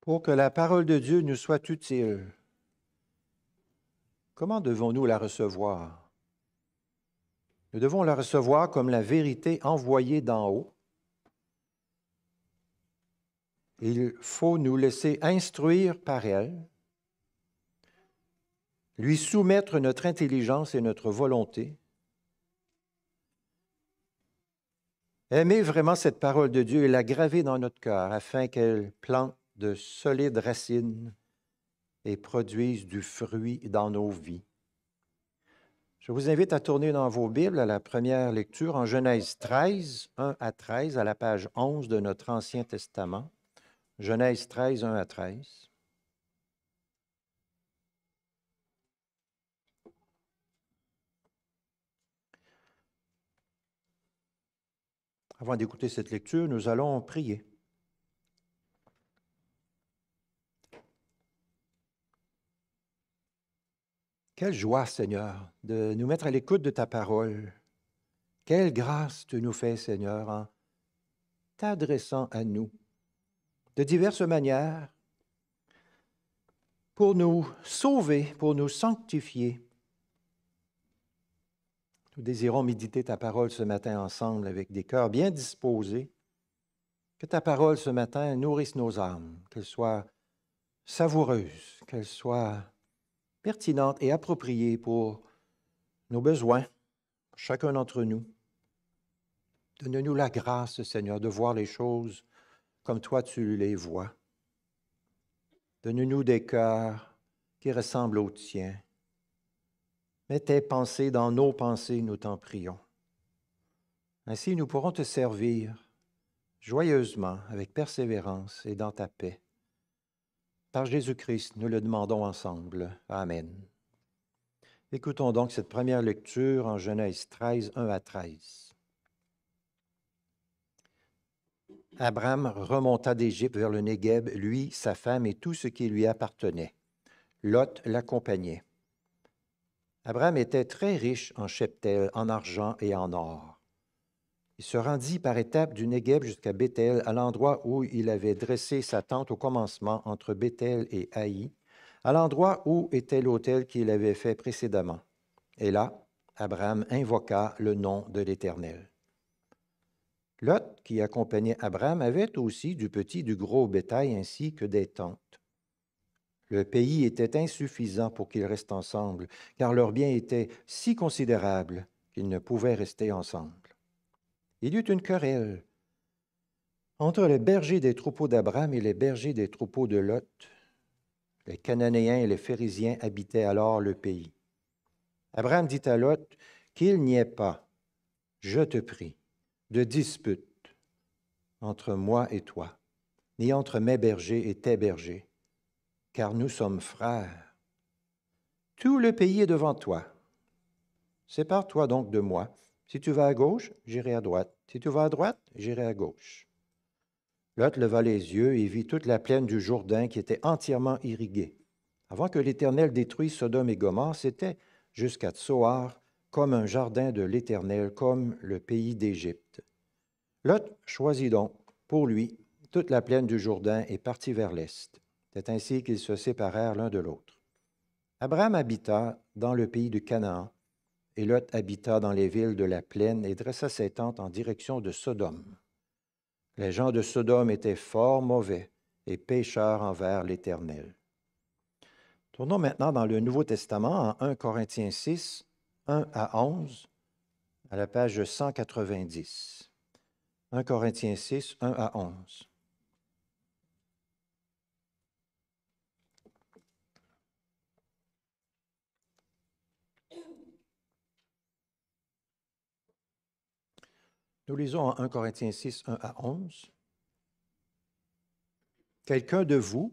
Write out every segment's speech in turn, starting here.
Pour que la parole de Dieu nous soit utile, comment devons-nous la recevoir? Nous devons la recevoir comme la vérité envoyée d'en haut. Il faut nous laisser instruire par elle, lui soumettre notre intelligence et notre volonté, aimer vraiment cette parole de Dieu et la graver dans notre cœur afin qu'elle plante de solides racines et produise du fruit dans nos vies. Je vous invite à tourner dans vos Bibles à la première lecture en Genèse 13, 1 à 13, à la page 11 de notre Ancien Testament. Genèse 13, 1 à 13. Avant d'écouter cette lecture, nous allons prier. Quelle joie, Seigneur, de nous mettre à l'écoute de ta parole. Quelle grâce tu nous fais, Seigneur, en t'adressant à nous de diverses manières pour nous sauver, pour nous sanctifier. Nous désirons méditer ta parole ce matin ensemble avec des cœurs bien disposés. Que ta parole ce matin nourrisse nos âmes, qu'elle soit savoureuse, qu'elle soit pertinente et appropriée pour nos besoins, chacun d'entre nous. Donne-nous la grâce, Seigneur, de voir les choses comme toi tu les vois. Donne-nous des cœurs qui ressemblent aux tiens. Mets tes pensées dans nos pensées, nous t'en prions. Ainsi, nous pourrons te servir joyeusement, avec persévérance et dans ta paix. Par Jésus-Christ, nous le demandons ensemble. Amen. Écoutons donc cette première lecture en Genèse 13, 1 à 13. Abraham remonta d'Égypte vers le Négueb, lui, sa femme et tout ce qui lui appartenait. Lot l'accompagnait. Abraham était très riche en cheptel, en argent et en or. Il se rendit par étapes du Négueb jusqu'à Béthel, à l'endroit où il avait dressé sa tente au commencement entre Béthel et Haï, à l'endroit où était l'autel qu'il avait fait précédemment. Et là, Abraham invoqua le nom de l'Éternel. Lot, qui accompagnait Abraham, avait aussi du petit, du gros bétail ainsi que des tentes. Le pays était insuffisant pour qu'ils restent ensemble, car leurs biens étaient si considérables qu'ils ne pouvaient rester ensemble. Il y eut une querelle entre les bergers des troupeaux d'Abraham et les bergers des troupeaux de Lot. Les Cananéens et les Phérésiens habitaient alors le pays. Abraham dit à Lot qu'il n'y ait pas, je te prie, de dispute entre moi et toi, ni entre mes bergers et tes bergers, car nous sommes frères. Tout le pays est devant toi. Sépare-toi donc de moi. Si tu vas à gauche, j'irai à droite. Si tu vas à droite, j'irai à gauche. Lot leva les yeux et vit toute la plaine du Jourdain qui était entièrement irriguée. Avant que l'Éternel détruise Sodome et Gomorrhe, c'était jusqu'à Tsoar comme un jardin de l'Éternel, comme le pays d'Égypte. Lot choisit donc pour lui toute la plaine du Jourdain et partit vers l'est. C'est ainsi qu'ils se séparèrent l'un de l'autre. Abraham habita dans le pays de Canaan, et Lot habita dans les villes de la plaine et dressa ses tentes en direction de Sodome. Les gens de Sodome étaient fort mauvais et pécheurs envers l'Éternel. Tournons maintenant dans le Nouveau Testament en 1 Corinthiens 6, 1 à 11, à la page 190. 1 Corinthiens 6, 1 à 11. Nous lisons en 1 Corinthiens 6, 1 à 11. Quelqu'un de vous,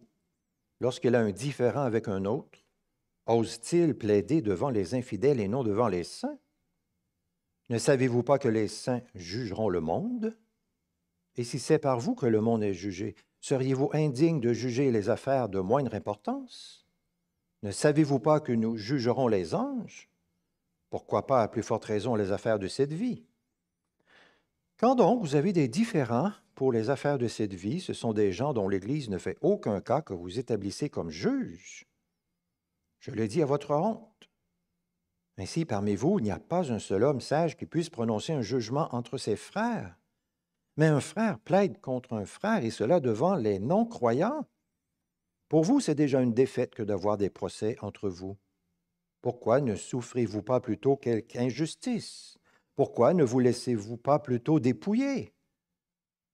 lorsqu'il a un différend avec un autre, ose-t-il plaider devant les infidèles et non devant les saints? Ne savez-vous pas que les saints jugeront le monde? Et si c'est par vous que le monde est jugé, seriez-vous indigne de juger les affaires de moindre importance? Ne savez-vous pas que nous jugerons les anges? Pourquoi pas à plus forte raison les affaires de cette vie? Quand donc vous avez des différends, pour les affaires de cette vie, ce sont des gens dont l'Église ne fait aucun cas que vous établissez comme juges. Je le dis à votre honte. Ainsi, parmi vous, il n'y a pas un seul homme sage qui puisse prononcer un jugement entre ses frères. Mais un frère plaide contre un frère, et cela devant les non-croyants. Pour vous, c'est déjà une défaite que d'avoir des procès entre vous. Pourquoi ne souffrez-vous pas plutôt quelque injustice? Pourquoi ne vous laissez-vous pas plutôt dépouiller?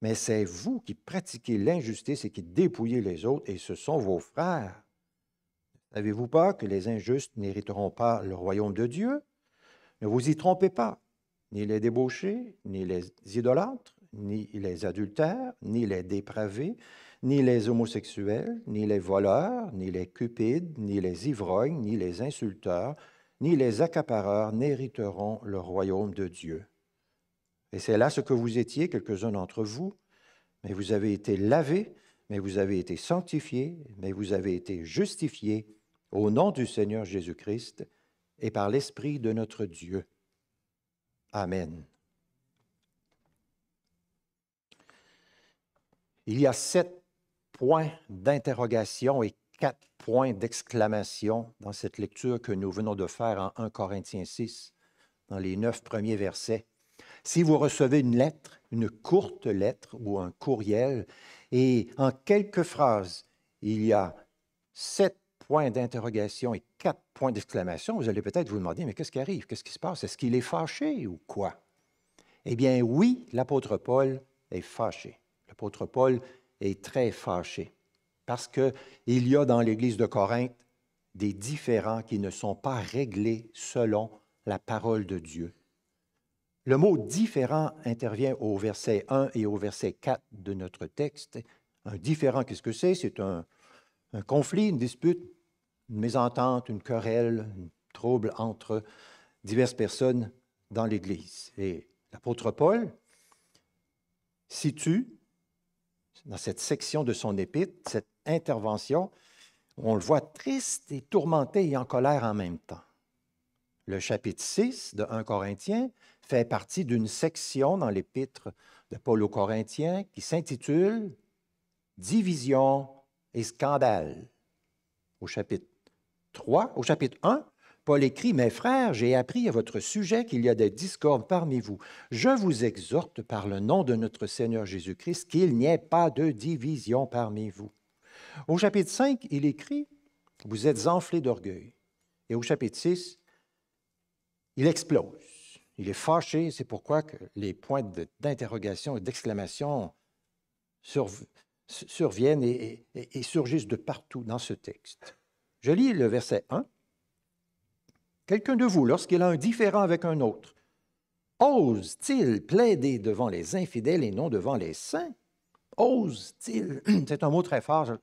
Mais c'est vous qui pratiquez l'injustice et qui dépouillez les autres, et ce sont vos frères. Savez-vous pas que les injustes n'hériteront pas le royaume de Dieu? Ne vous y trompez pas. Ni les débauchés, ni les idolâtres, ni les adultères, ni les dépravés, ni les homosexuels, ni les voleurs, ni les cupides, ni les ivrognes, ni les insulteurs, ni les accapareurs n'hériteront le royaume de Dieu. Et c'est là ce que vous étiez, quelques-uns d'entre vous, mais vous avez été lavés, mais vous avez été sanctifiés, mais vous avez été justifiés au nom du Seigneur Jésus-Christ et par l'Esprit de notre Dieu. Amen. Il y a 7 points d'interrogation et 4 points d'exclamation dans cette lecture que nous venons de faire en 1 Corinthiens 6, dans les 9 premiers versets. Si vous recevez une lettre, une courte lettre ou un courriel, et en quelques phrases, il y a 7 points d'interrogation et 4 points d'exclamation, vous allez peut-être vous demander, mais qu'est-ce qui arrive? Qu'est-ce qui se passe? Est-ce qu'il est fâché ou quoi? Eh bien, oui, l'apôtre Paul est fâché. L'apôtre Paul est très fâché parce qu'il y a dans l'Église de Corinthe des différends qui ne sont pas réglés selon la parole de Dieu. Le mot « différent » intervient au verset 1 et au verset 4 de notre texte. Un différend, qu'est-ce que c'est? C'est un conflit, une dispute, une mésentente, une querelle, un trouble entre diverses personnes dans l'Église. Et l'apôtre Paul situe dans cette section de son épître, cette intervention, on le voit triste et tourmenté et en colère en même temps. Le chapitre 6 de 1 Corinthiens fait partie d'une section dans l'épître de Paul aux Corinthiens qui s'intitule « Division et scandale ». Au chapitre 1, Paul écrit « Mes frères, j'ai appris à votre sujet qu'il y a des discordes parmi vous. Je vous exhorte par le nom de notre Seigneur Jésus-Christ qu'il n'y ait pas de division parmi vous. » Au chapitre 5, il écrit « Vous êtes enflés d'orgueil. » Et au chapitre 6, il explose. Il est fâché, c'est pourquoi que les points d'interrogation et d'exclamation surviennent et surgissent de partout dans ce texte. Je lis le verset 1. Quelqu'un de vous, lorsqu'il a un différend avec un autre, ose-t-il plaider devant les infidèles et non devant les saints? Ose-t-il? C'est un mot très fort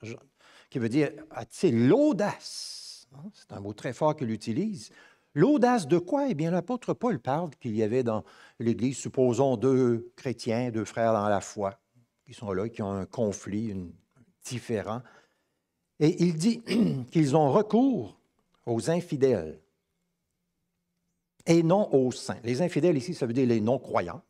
qui veut dire a-t-il l'audace? C'est un mot très fort qu'il utilise. L'audace de quoi? Eh bien, l'apôtre Paul parle qu'il y avait dans l'Église, supposons, 2 chrétiens, 2 frères dans la foi, qui sont là, qui ont un conflit, un différend. Et il dit qu'ils ont recours aux infidèles et non aux saints. Les infidèles ici, ça veut dire les non-croyants.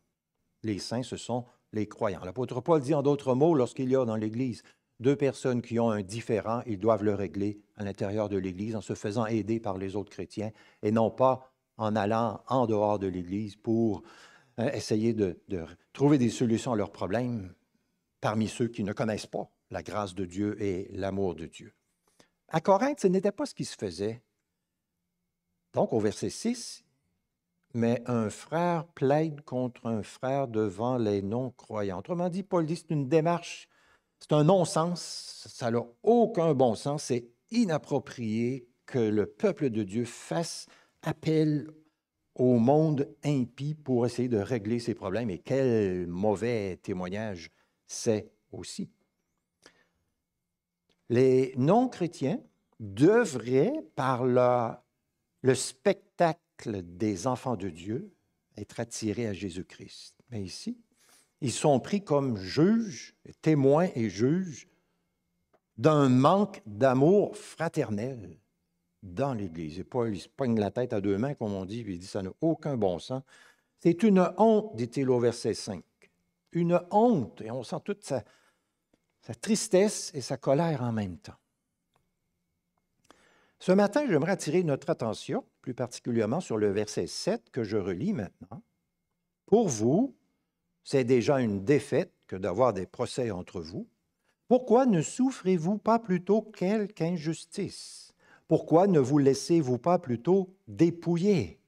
Les saints, ce sont les croyants. L'apôtre Paul dit en d'autres mots, lorsqu'il y a dans l'Église 2 personnes qui ont un différend, ils doivent le régler à l'intérieur de l'Église en se faisant aider par les autres chrétiens et non pas en allant en dehors de l'Église pour essayer de trouver des solutions à leurs problèmes parmi ceux qui ne connaissent pas la grâce de Dieu et l'amour de Dieu. À Corinthe, ce n'était pas ce qui se faisait. Donc, au verset 6, « Mais un frère plaide contre un frère devant les non-croyants. » Autrement dit, Paul dit, c'est une démarche, c'est un non-sens, ça n'a aucun bon sens, c'est inapproprié que le peuple de Dieu fasse appel au monde impie pour essayer de régler ses problèmes. Et quel mauvais témoignage c'est aussi. Les non-chrétiens devraient, par le spectacle des enfants de Dieu, être attirés à Jésus-Christ. Mais ici, ils sont pris comme juges, témoins et juges d'un manque d'amour fraternel dans l'Église. Et Paul, il se pogne la tête à 2 mains, comme on dit, puis il dit, ça n'a aucun bon sens. C'est une honte, dit-il au verset 5. une honte, et on sent toute sa tristesse et sa colère en même temps. Ce matin, j'aimerais attirer notre attention, plus particulièrement sur le verset 7 que je relis maintenant. Pour vous, c'est déjà une défaite que d'avoir des procès entre vous. Pourquoi ne souffrez-vous pas plutôt quelque injustice? Pourquoi ne vous laissez-vous pas plutôt dépouiller?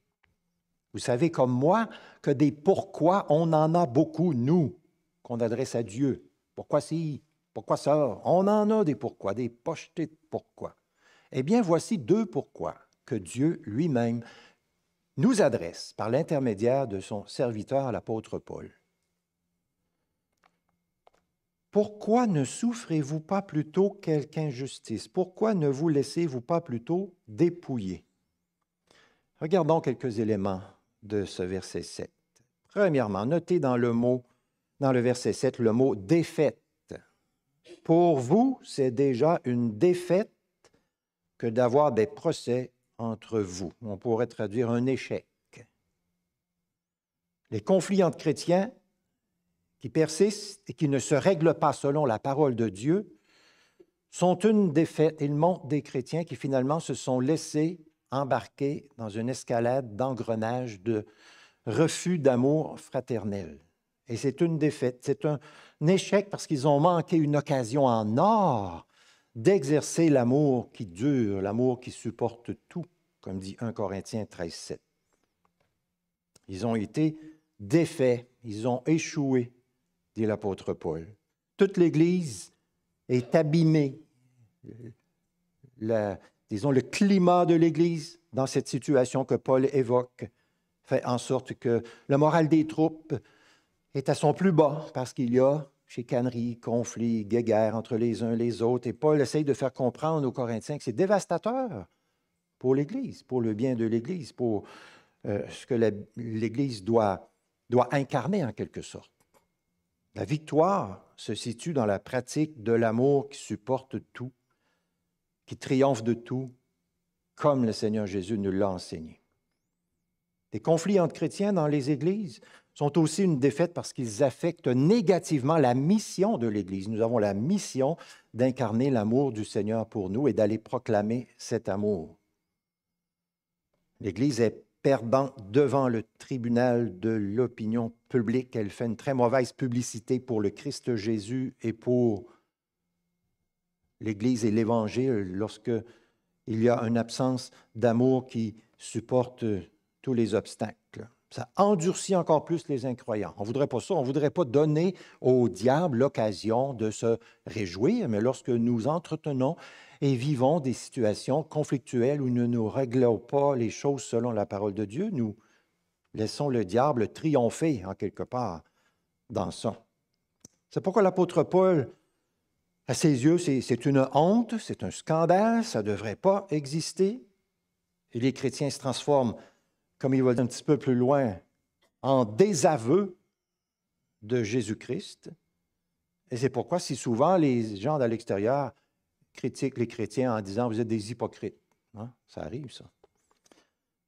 Vous savez comme moi que des pourquoi, on en a beaucoup, nous, qu'on adresse à Dieu. Pourquoi si? Pourquoi ça? On en a des pourquoi, des pochetés de pourquoi. Eh bien, voici 2 pourquoi que Dieu lui-même nous adresse par l'intermédiaire de son serviteur, l'apôtre Paul. Pourquoi ne souffrez-vous pas plutôt quelque injustice? Pourquoi ne vous laissez-vous pas plutôt dépouiller? Regardons quelques éléments de ce verset 7. Premièrement, notez dans le verset 7, le mot « défaite ». Pour vous, c'est déjà une défaite que d'avoir des procès entre vous. On pourrait traduire un échec. Les conflits entre chrétiens qui persistent et qui ne se règlent pas selon la parole de Dieu sont une défaite. Ils montrent des chrétiens qui finalement se sont laissés embarquer dans une escalade d'engrenage de refus d'amour fraternel. Et c'est une défaite, c'est un échec parce qu'ils ont manqué une occasion en or d'exercer l'amour qui dure, l'amour qui supporte tout, comme dit 1 Corinthiens 13, 7. Ils ont été défaits, ils ont échoué, dit l'apôtre Paul. Toute l'Église est abîmée. Le climat de l'Église dans cette situation que Paul évoque fait en sorte que le moral des troupes est à son plus bas parce qu'il y a chicanerie, conflits, guéguerres entre les uns et les autres. Et Paul essaye de faire comprendre aux Corinthiens que c'est dévastateur pour l'Église, pour le bien de l'Église, pour ce que l'Église doit incarner en quelque sorte. La victoire se situe dans la pratique de l'amour qui supporte tout, qui triomphe de tout, comme le Seigneur Jésus nous l'a enseigné. Les conflits entre chrétiens dans les églises sont aussi une défaite parce qu'ils affectent négativement la mission de l'Église. Nous avons la mission d'incarner l'amour du Seigneur pour nous et d'aller proclamer cet amour. L'Église est perdante devant le tribunal de l'opinion publique. Elle fait une très mauvaise publicité pour le Christ Jésus et pour l'Église et l'Évangile lorsqu'il y a une absence d'amour qui supporte tous les obstacles. Ça endurcit encore plus les incroyants. On ne voudrait pas ça, on ne voudrait pas donner au diable l'occasion de se réjouir, mais lorsque nous entretenons et vivons des situations conflictuelles où nous ne réglons pas les choses selon la parole de Dieu, nous laissons le diable triompher en quelque part dans ça. C'est pourquoi l'apôtre Paul, à ses yeux, c'est une honte, c'est un scandale, ça ne devrait pas exister. Et les chrétiens se transforment, comme il va dire un petit peu plus loin, en désaveu de Jésus-Christ. Et c'est pourquoi si souvent les gens de l'extérieur critiquent les chrétiens en disant « vous êtes des hypocrites ». Hein? Ça arrive, ça.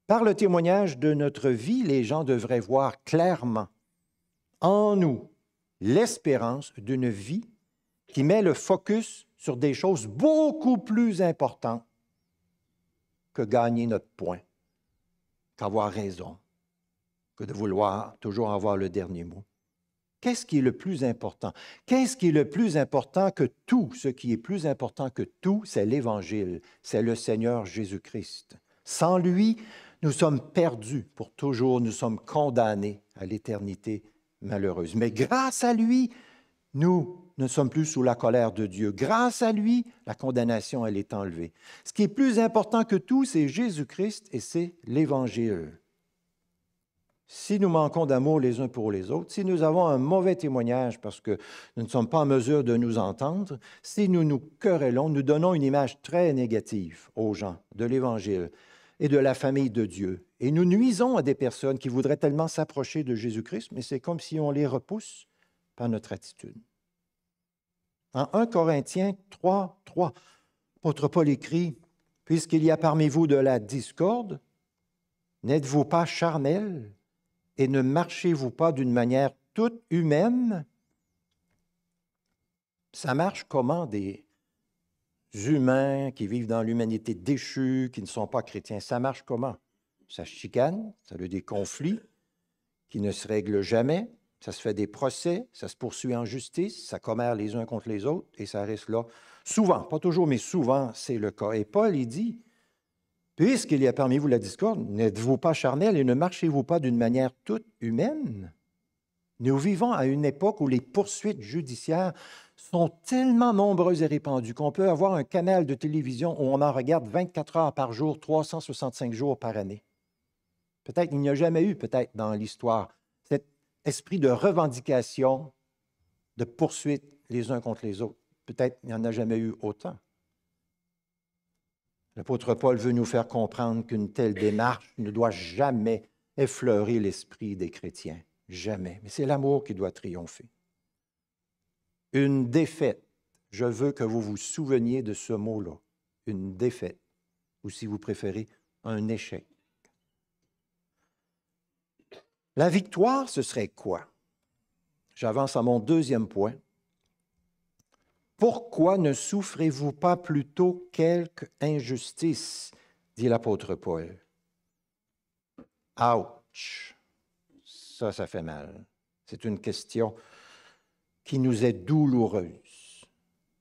Par le témoignage de notre vie, les gens devraient voir clairement en nous l'espérance d'une vie qui met le focus sur des choses beaucoup plus importantes que gagner notre point, qu'avoir raison, que de vouloir toujours avoir le dernier mot. Qu'est-ce qui est le plus important? Qu'est-ce qui est le plus important que tout? Ce qui est plus important que tout, c'est l'Évangile, c'est le Seigneur Jésus-Christ. Sans lui, nous sommes perdus pour toujours, nous sommes condamnés à l'éternité malheureuse. Mais grâce à lui, nous ne sommes plus sous la colère de Dieu. Grâce à lui, la condamnation, elle est enlevée. Ce qui est plus important que tout, c'est Jésus-Christ et c'est l'Évangile. Si nous manquons d'amour les uns pour les autres, si nous avons un mauvais témoignage parce que nous ne sommes pas en mesure de nous entendre, si nous nous querellons, nous donnons une image très négative aux gens de l'Évangile et de la famille de Dieu. Et nous nuisons à des personnes qui voudraient tellement s'approcher de Jésus-Christ, mais c'est comme si on les repousse par notre attitude. En 1 Corinthiens 3, l'apôtre Paul écrit « Puisqu'il y a parmi vous de la discorde, n'êtes-vous pas charnels et ne marchez-vous pas d'une manière toute humaine Ça marche comment des humains qui vivent dans l'humanité déchue, qui ne sont pas chrétiens? Ça marche comment? Ça se chicane, ça a des conflits qui ne se règlent jamais, ça se fait des procès, ça se poursuit en justice, ça commère les uns contre les autres et ça reste là. Souvent, pas toujours, mais souvent, c'est le cas. Et Paul, il dit, puisqu'il y a parmi vous la discorde, n'êtes-vous pas charnel et ne marchez-vous pas d'une manière toute humaine? Nous vivons à une époque où les poursuites judiciaires sont tellement nombreuses et répandues qu'on peut avoir un canal de télévision où on en regarde 24 heures par jour, 365 jours par année. Peut-être il n'y a jamais eu, peut-être dans l'histoire, cet esprit de revendication, de poursuite les uns contre les autres. Peut-être il n'y en a jamais eu autant. L'apôtre Paul veut nous faire comprendre qu'une telle démarche ne doit jamais effleurer l'esprit des chrétiens. Jamais. Mais c'est l'amour qui doit triompher. Une défaite. Je veux que vous vous souveniez de ce mot-là. Une défaite. Ou si vous préférez, un échec. La victoire, ce serait quoi? J'avance à mon deuxième point. Pourquoi ne souffrez-vous pas plutôt quelque injustice, dit l'apôtre Paul. Ouch! Ça fait mal. C'est une question qui nous est douloureuse.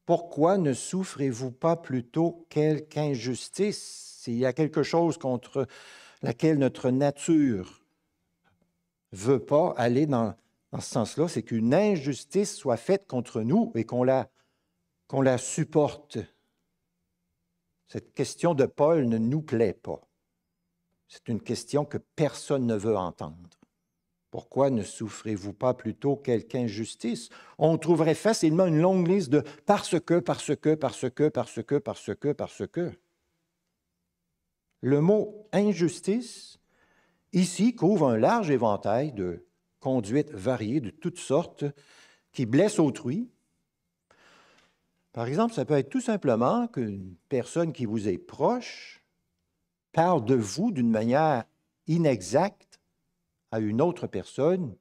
Pourquoi ne souffrez-vous pas plutôt quelque injustice? S'il y a quelque chose contre laquelle notre nature ne veut pas aller dans ce sens-là, c'est qu'une injustice soit faite contre nous et qu'on la supporte. Cette question de Paul ne nous plaît pas. C'est une question que personne ne veut entendre. Pourquoi ne souffrez-vous pas plutôt quelque injustice? On trouverait facilement une longue liste de parce que. Le mot injustice, ici, couvre un large éventail de conduites variées de toutes sortes qui blessent autrui. Par exemple, ça peut être tout simplement qu'une personne qui vous est proche parle de vous d'une manière inexacte à une autre personne,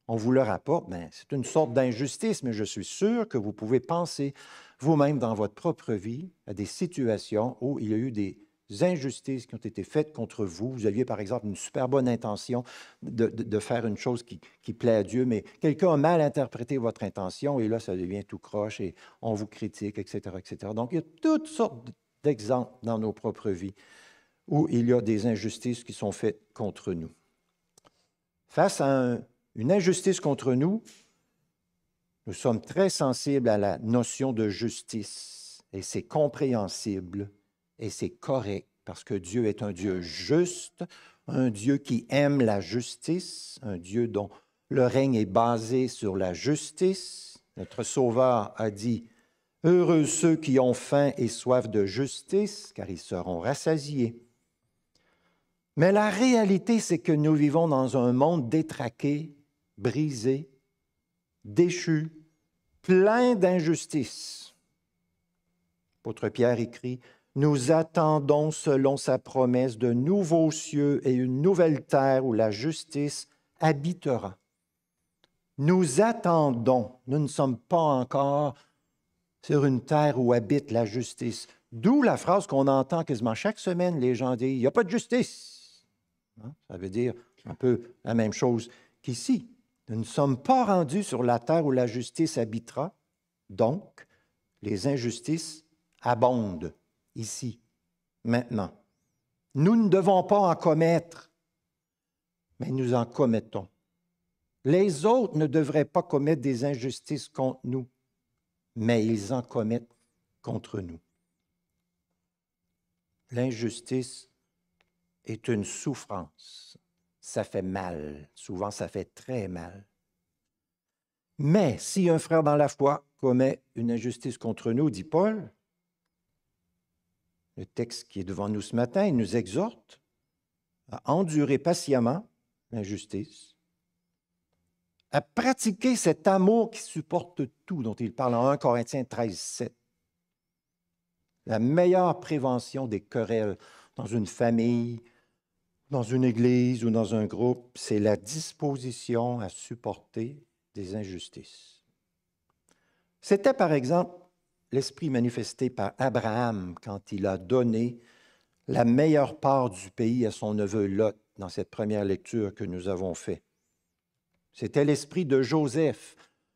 on vous le rapporte, c'est une sorte d'injustice, mais je suis sûr que vous pouvez penser vous-même dans votre propre vie à des situations où il y a eu des injustices qui ont été faites contre vous. Vous aviez, par exemple, une super bonne intention de faire une chose qui plaît à Dieu, mais quelqu'un a mal interprété votre intention et là, ça devient tout croche et on vous critique, etc., etc. Donc, il y a toutes sortes d'exemples dans nos propres vies où il y a des injustices qui sont faites contre nous. Face à une injustice contre nous, nous sommes très sensibles à la notion de justice et c'est compréhensible et c'est correct parce que Dieu est un Dieu juste, un Dieu qui aime la justice, un Dieu dont le règne est basé sur la justice. Notre Sauveur a dit « Heureux ceux qui ont faim et soif de justice, car ils seront rassasiés. » Mais la réalité, c'est que nous vivons dans un monde détraqué, brisé, déchu, plein d'injustices. L'apôtre Pierre écrit, « Nous attendons selon sa promesse de nouveaux cieux et une nouvelle terre où la justice habitera. » Nous attendons, nous ne sommes pas encore sur une terre où habite la justice. D'où la phrase qu'on entend quasiment chaque semaine, les gens disent, il n'y a pas de justice. Ça veut dire un peu la même chose qu'ici. Nous ne sommes pas rendus sur la terre où la justice habitera, donc les injustices abondent ici, maintenant. Nous ne devons pas en commettre, mais nous en commettons. Les autres ne devraient pas commettre des injustices contre nous, mais ils en commettent contre nous. L'injustice est une souffrance. Ça fait mal. Souvent, ça fait très mal. Mais si un frère dans la foi commet une injustice contre nous, dit Paul, le texte qui est devant nous ce matin, il nous exhorte à endurer patiemment l'injustice, à pratiquer cet amour qui supporte tout, dont il parle en 1 Corinthiens 13, 7. La meilleure prévention des querelles dans une famille, dans une église ou dans un groupe, c'est la disposition à supporter des injustices. C'était par exemple l'esprit manifesté par Abraham quand il a donné la meilleure part du pays à son neveu Lot dans cette première lecture que nous avons faite. C'était l'esprit de Joseph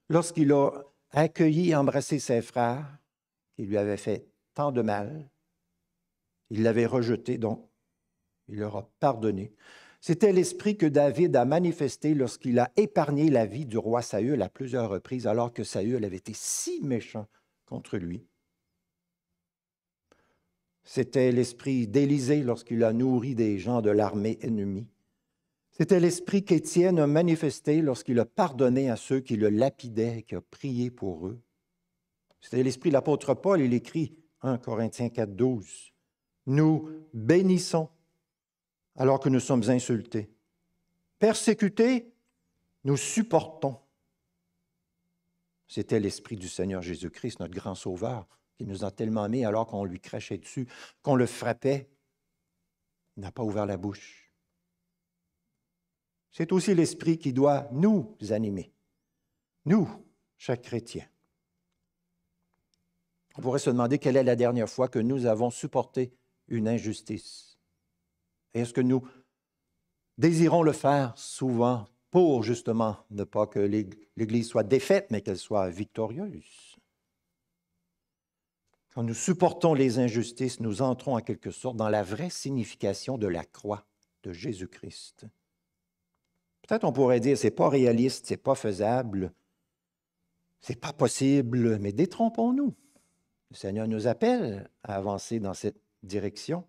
lorsqu'il a accueilli et embrassé ses frères qui lui avaient fait tant de mal. Il l'avait rejeté, donc il leur a pardonné. C'était l'esprit que David a manifesté lorsqu'il a épargné la vie du roi Saül à plusieurs reprises, alors que Saül avait été si méchant contre lui. C'était l'esprit d'Élisée lorsqu'il a nourri des gens de l'armée ennemie. C'était l'esprit qu'Étienne a manifesté lorsqu'il a pardonné à ceux qui le lapidaient et qui a prié pour eux. C'était l'esprit de l'apôtre Paul, il écrit 1 Corinthiens 4, 12. Nous bénissons alors que nous sommes insultés. Persécutés, nous supportons. C'était l'esprit du Seigneur Jésus-Christ, notre grand sauveur, qui nous a tellement aimés alors qu'on lui crachait dessus, qu'on le frappait. Il n'a pas ouvert la bouche. C'est aussi l'esprit qui doit nous animer. Nous, chaque chrétien. On pourrait se demander quelle est la dernière fois que nous avons supporté une injustice. Est-ce que nous désirons le faire souvent pour justement ne pas que l'Église soit défaite, mais qu'elle soit victorieuse? Quand nous supportons les injustices, nous entrons en quelque sorte dans la vraie signification de la croix de Jésus-Christ. Peut-être on pourrait dire, ce n'est pas réaliste, ce n'est pas faisable, ce n'est pas possible, mais détrompons-nous. Le Seigneur nous appelle à avancer dans cette direction.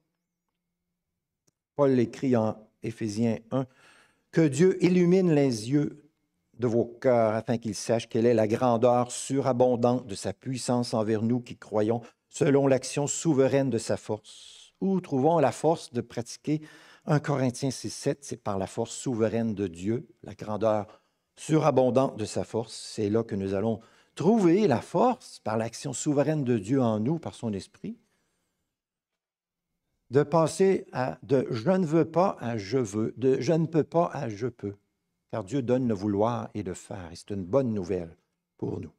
Paul l'écrit en Éphésiens 1, « Que Dieu illumine les yeux de vos cœurs afin qu'ils sachent quelle est la grandeur surabondante de sa puissance envers nous qui croyons, selon l'action souveraine de sa force. » Où trouvons la force de pratiquer 1 Corinthiens 6, 7, c'est par la force souveraine de Dieu, la grandeur surabondante de sa force. C'est là que nous allons trouver la force par l'action souveraine de Dieu en nous, par son esprit, de passer de « je ne veux pas » à « je veux », de « je ne peux pas » à « je peux », car Dieu donne le vouloir et le faire, et c'est une bonne nouvelle pour nous.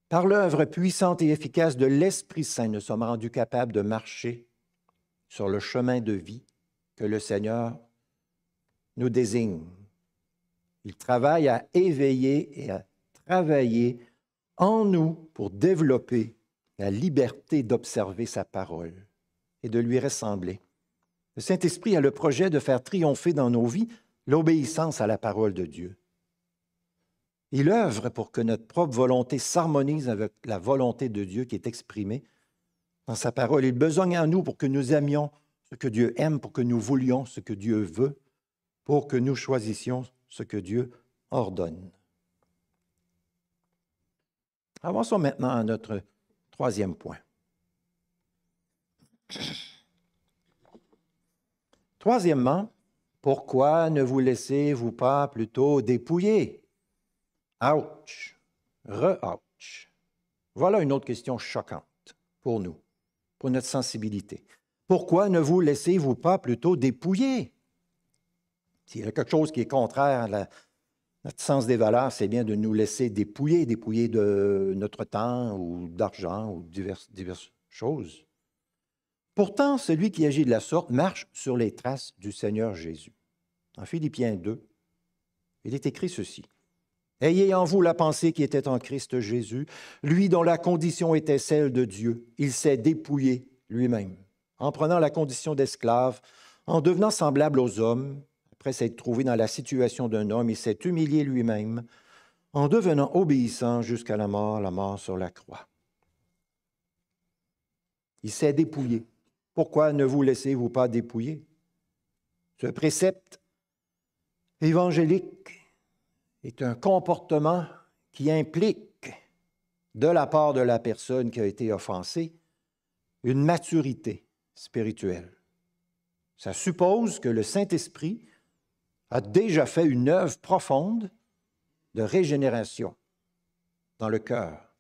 Par l'œuvre puissante et efficace de l'Esprit Saint, nous sommes rendus capables de marcher sur le chemin de vie que le Seigneur nous désigne. Il travaille à éveiller et à travailler en nous pour développer la liberté d'observer sa parole et de lui ressembler. Le Saint-Esprit a le projet de faire triompher dans nos vies l'obéissance à la parole de Dieu. Il œuvre pour que notre propre volonté s'harmonise avec la volonté de Dieu qui est exprimée dans sa parole. Il besogne en nous pour que nous aimions ce que Dieu aime, pour que nous voulions ce que Dieu veut, pour que nous choisissions ce que Dieu ordonne. Avançons maintenant à notre troisième point. Troisièmement, pourquoi ne vous laissez-vous pas plutôt dépouiller? Ouch! Re-ouch! Voilà une autre question choquante pour nous, pour notre sensibilité. Pourquoi ne vous laissez-vous pas plutôt dépouiller? S'il y a quelque chose qui est contraire à notre sens des valeurs, c'est bien de nous laisser dépouiller de notre temps ou d'argent ou diverses choses. Pourtant, celui qui agit de la sorte marche sur les traces du Seigneur Jésus. En Philippiens 2, il est écrit ceci. « Ayez en vous la pensée qui était en Christ Jésus, lui dont la condition était celle de Dieu. Il s'est dépouillé lui-même, en prenant la condition d'esclave, en devenant semblable aux hommes. Après s'être trouvé dans la situation d'un homme, il s'est humilié lui-même, en devenant obéissant jusqu'à la mort sur la croix. » Il s'est dépouillé. Pourquoi ne vous laissez-vous pas dépouiller? Ce précepte évangélique est un comportement qui implique, de la part de la personne qui a été offensée, une maturité spirituelle. Ça suppose que le Saint-Esprit a déjà fait une œuvre profonde de régénération dans le cœur.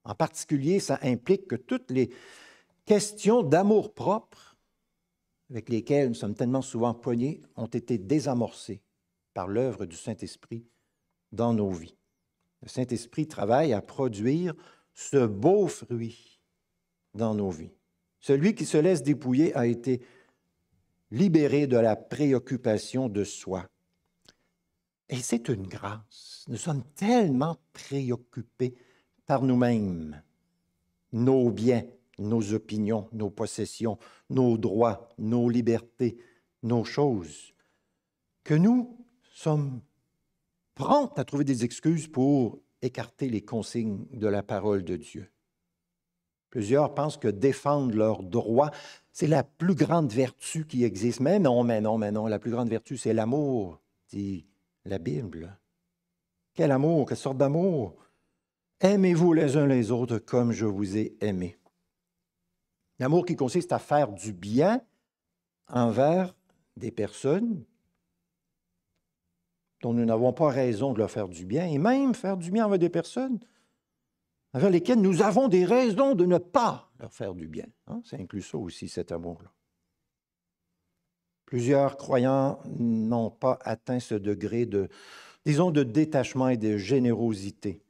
En particulier, ça implique que toutes les questions d'amour-propre avec lesquelles nous sommes tellement souvent poignés ont été désamorcées par l'œuvre du Saint-Esprit dans nos vies. Le Saint-Esprit travaille à produire ce beau fruit dans nos vies. Celui qui se laisse dépouiller a été libéré de la préoccupation de soi. Et c'est une grâce. Nous sommes tellement préoccupés par nous-mêmes, nos biens, nos opinions, nos possessions, nos droits, nos libertés, nos choses, que nous sommes prompts à trouver des excuses pour écarter les consignes de la parole de Dieu. Plusieurs pensent que défendre leurs droits, c'est la plus grande vertu qui existe. Mais non, la plus grande vertu, c'est l'amour, dit la Bible. Quel amour, quelle sorte d'amour? Aimez-vous les uns les autres comme je vous ai aimé. L'amour qui consiste à faire du bien envers des personnes dont nous n'avons pas raison de leur faire du bien, et même faire du bien envers des personnes envers lesquelles nous avons des raisons de ne pas leur faire du bien. Ça inclut ça aussi, cet amour-là. Plusieurs croyants n'ont pas atteint ce degré de détachement et de générosité.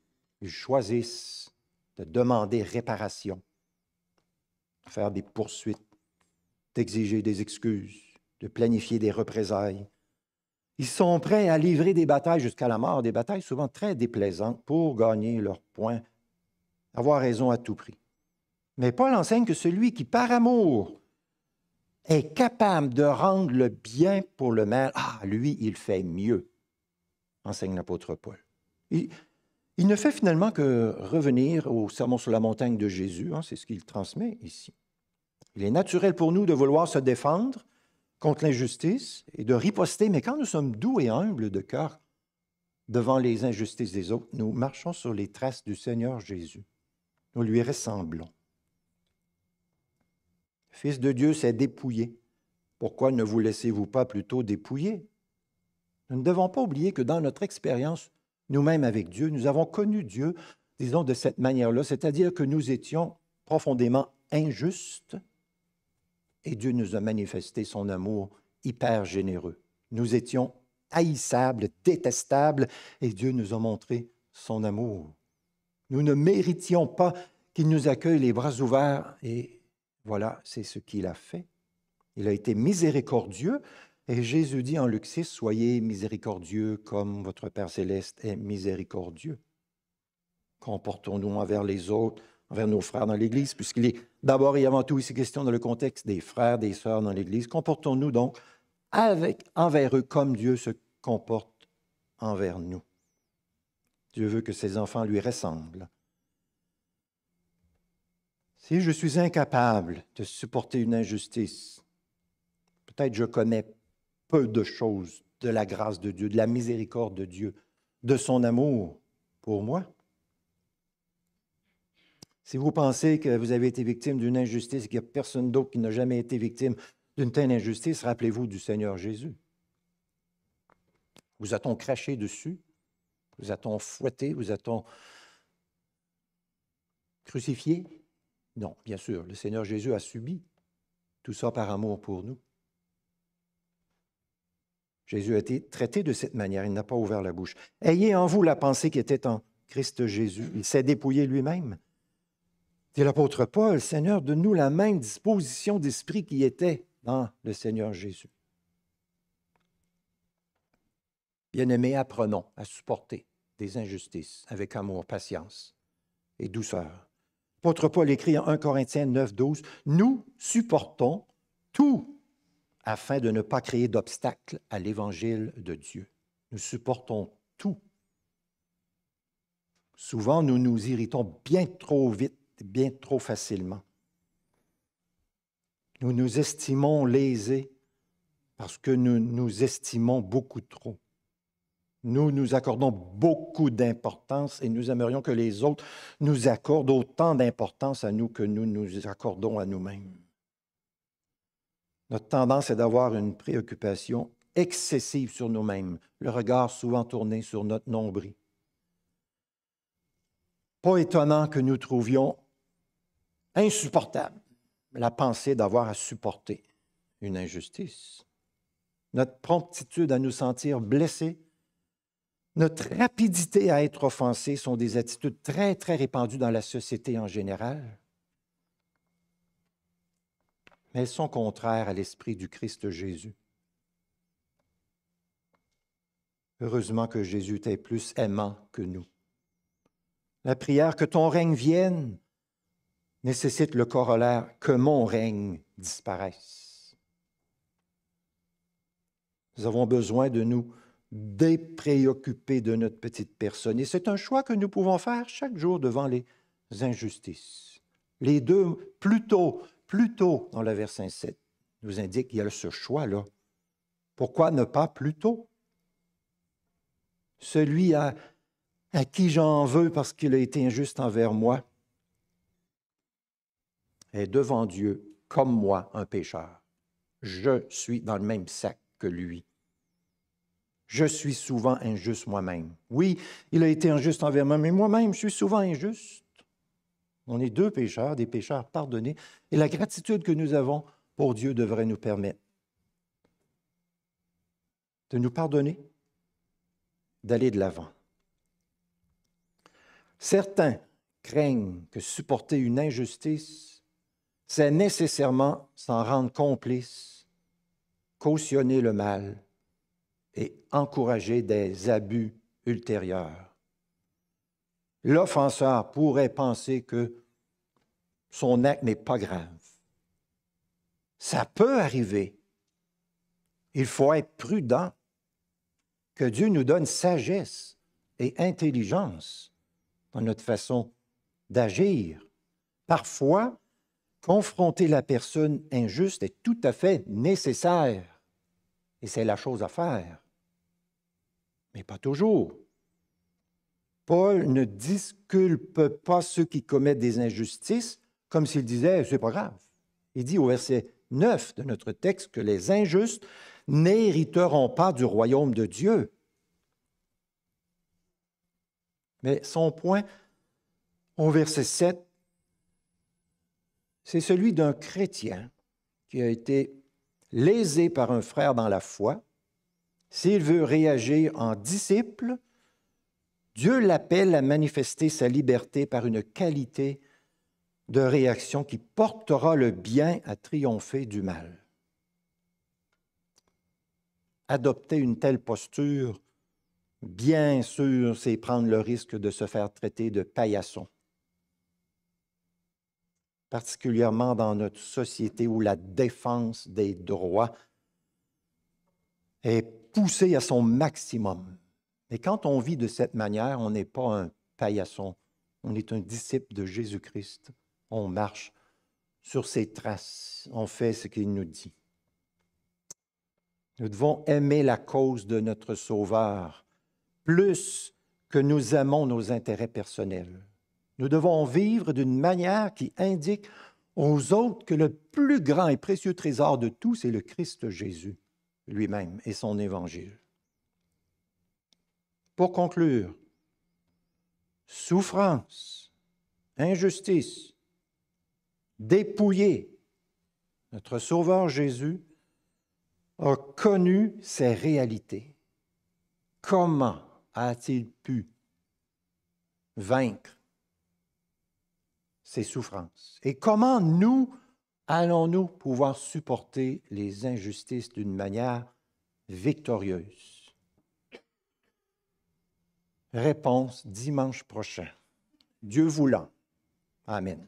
Ils choisissent de demander réparation, de faire des poursuites, d'exiger des excuses, de planifier des représailles. Ils sont prêts à livrer des batailles jusqu'à la mort, des batailles souvent très déplaisantes pour gagner leur point, avoir raison à tout prix. Mais Paul enseigne que celui qui, par amour, est capable de rendre le bien pour le mal, lui, il fait mieux, enseigne l'apôtre Paul. Il ne fait finalement que revenir au sermon sur la montagne de Jésus, c'est ce qu'il transmet ici. Il est naturel pour nous de vouloir se défendre contre l'injustice et de riposter, mais quand nous sommes doux et humbles de cœur devant les injustices des autres, nous marchons sur les traces du Seigneur Jésus. Nous lui ressemblons. Le Fils de Dieu s'est dépouillé. Pourquoi ne vous laissez-vous pas plutôt dépouiller? Nous ne devons pas oublier que dans notre expérience, nous-mêmes avec Dieu, nous avons connu Dieu, disons de cette manière-là, c'est-à-dire que nous étions profondément injustes et Dieu nous a manifesté son amour hyper généreux. Nous étions haïssables, détestables et Dieu nous a montré son amour. Nous ne méritions pas qu'il nous accueille les bras ouverts et voilà, c'est ce qu'il a fait. Il a été miséricordieux et Jésus dit en Luc 6, « Soyez miséricordieux comme votre Père céleste est miséricordieux. » Comportons-nous envers les autres, envers nos frères dans l'Église, puisqu'il est d'abord et avant tout ici question dans le contexte des frères, des sœurs dans l'Église. Comportons-nous donc envers eux comme Dieu se comporte envers nous. Dieu veut que ses enfants lui ressemblent. Si je suis incapable de supporter une injustice, peut-être je connais peu de choses de la grâce de Dieu, de la miséricorde de Dieu, de son amour pour moi. Si vous pensez que vous avez été victime d'une injustice et qu'il n'y a personne d'autre qui n'a jamais été victime d'une telle injustice, rappelez-vous du Seigneur Jésus. Vous a-t-on craché dessus? Vous a-t-on fouetté? Vous a-t-on crucifié? Non, bien sûr, le Seigneur Jésus a subi tout ça par amour pour nous. Jésus a été traité de cette manière, il n'a pas ouvert la bouche. Ayez en vous la pensée qui était en Christ Jésus. Il s'est dépouillé lui-même. Dit l'apôtre Paul, Seigneur, donne-nous la même disposition d'esprit qui était dans le Seigneur Jésus. Bien-aimés, apprenons à supporter des injustices avec amour, patience et douceur. L'apôtre Paul écrit en 1 Corinthiens 9, 12, « Nous supportons tout afin de ne pas créer d'obstacles à l'évangile de Dieu. » Nous supportons tout. Souvent, nous nous irritons bien trop vite, bien trop facilement. Nous nous estimons lésés parce que nous nous estimons beaucoup trop. Nous nous accordons beaucoup d'importance et nous aimerions que les autres nous accordent autant d'importance à nous que nous nous accordons à nous-mêmes. Notre tendance est d'avoir une préoccupation excessive sur nous-mêmes, le regard souvent tourné sur notre nombril. Pas étonnant que nous trouvions insupportable la pensée d'avoir à supporter une injustice. Notre promptitude à nous sentir blessés notre rapidité à être offensé sont des attitudes très, très répandues dans la société en général. Mais elles sont contraires à l'esprit du Christ Jésus. Heureusement que Jésus était plus aimant que nous. La prière « Que ton règne vienne » nécessite le corollaire « Que mon règne disparaisse ». Nous avons besoin de nous dépréoccuper de notre petite personne. Et c'est un choix que nous pouvons faire chaque jour devant les injustices. Les deux, plus tôt dans le verset 7, nous indique qu'il y a ce choix-là. Pourquoi ne pas plus tôt? Celui à qui j'en veux parce qu'il a été injuste envers moi est devant Dieu comme moi, un pécheur. Je suis dans le même sac que lui. Je suis souvent injuste moi-même. Oui, il a été injuste envers moi, mais moi-même, je suis souvent injuste. On est deux pécheurs, des pécheurs pardonnés, et la gratitude que nous avons pour Dieu devrait nous permettre de nous pardonner, d'aller de l'avant. Certains craignent que supporter une injustice, c'est nécessairement s'en rendre complice, cautionner le mal et encourager des abus ultérieurs. L'offenseur pourrait penser que son acte n'est pas grave. Ça peut arriver. Il faut être prudent. Que Dieu nous donne sagesse et intelligence dans notre façon d'agir. Parfois, confronter la personne injuste est tout à fait nécessaire et c'est la chose à faire. Mais pas toujours. Paul ne disculpe pas ceux qui commettent des injustices comme s'il disait « c'est pas grave ». Il dit au verset 9 de notre texte que les injustes n'hériteront pas du royaume de Dieu. Mais son point au verset 7, c'est celui d'un chrétien qui a été lésé par un frère dans la foi. S'il veut réagir en disciple, Dieu l'appelle à manifester sa liberté par une qualité de réaction qui portera le bien à triompher du mal. Adopter une telle posture, bien sûr, c'est prendre le risque de se faire traiter de paillasson, particulièrement dans notre société où la défense des droits est poussée à son maximum. Mais quand on vit de cette manière, on n'est pas un paillasson, on est un disciple de Jésus-Christ. On marche sur ses traces, on fait ce qu'il nous dit. Nous devons aimer la cause de notre Sauveur plus que nous aimons nos intérêts personnels. Nous devons vivre d'une manière qui indique aux autres que le plus grand et précieux trésor de tous, c'est le Christ Jésus lui-même et son Évangile. Pour conclure, souffrance, injustice, dépouillé, notre Sauveur Jésus a connu ces réalités. Comment a-t-il pu vaincre ces souffrances? Et comment nous allons-nous pouvoir supporter les injustices d'une manière victorieuse? Réponse dimanche prochain. Dieu voulant. Amen.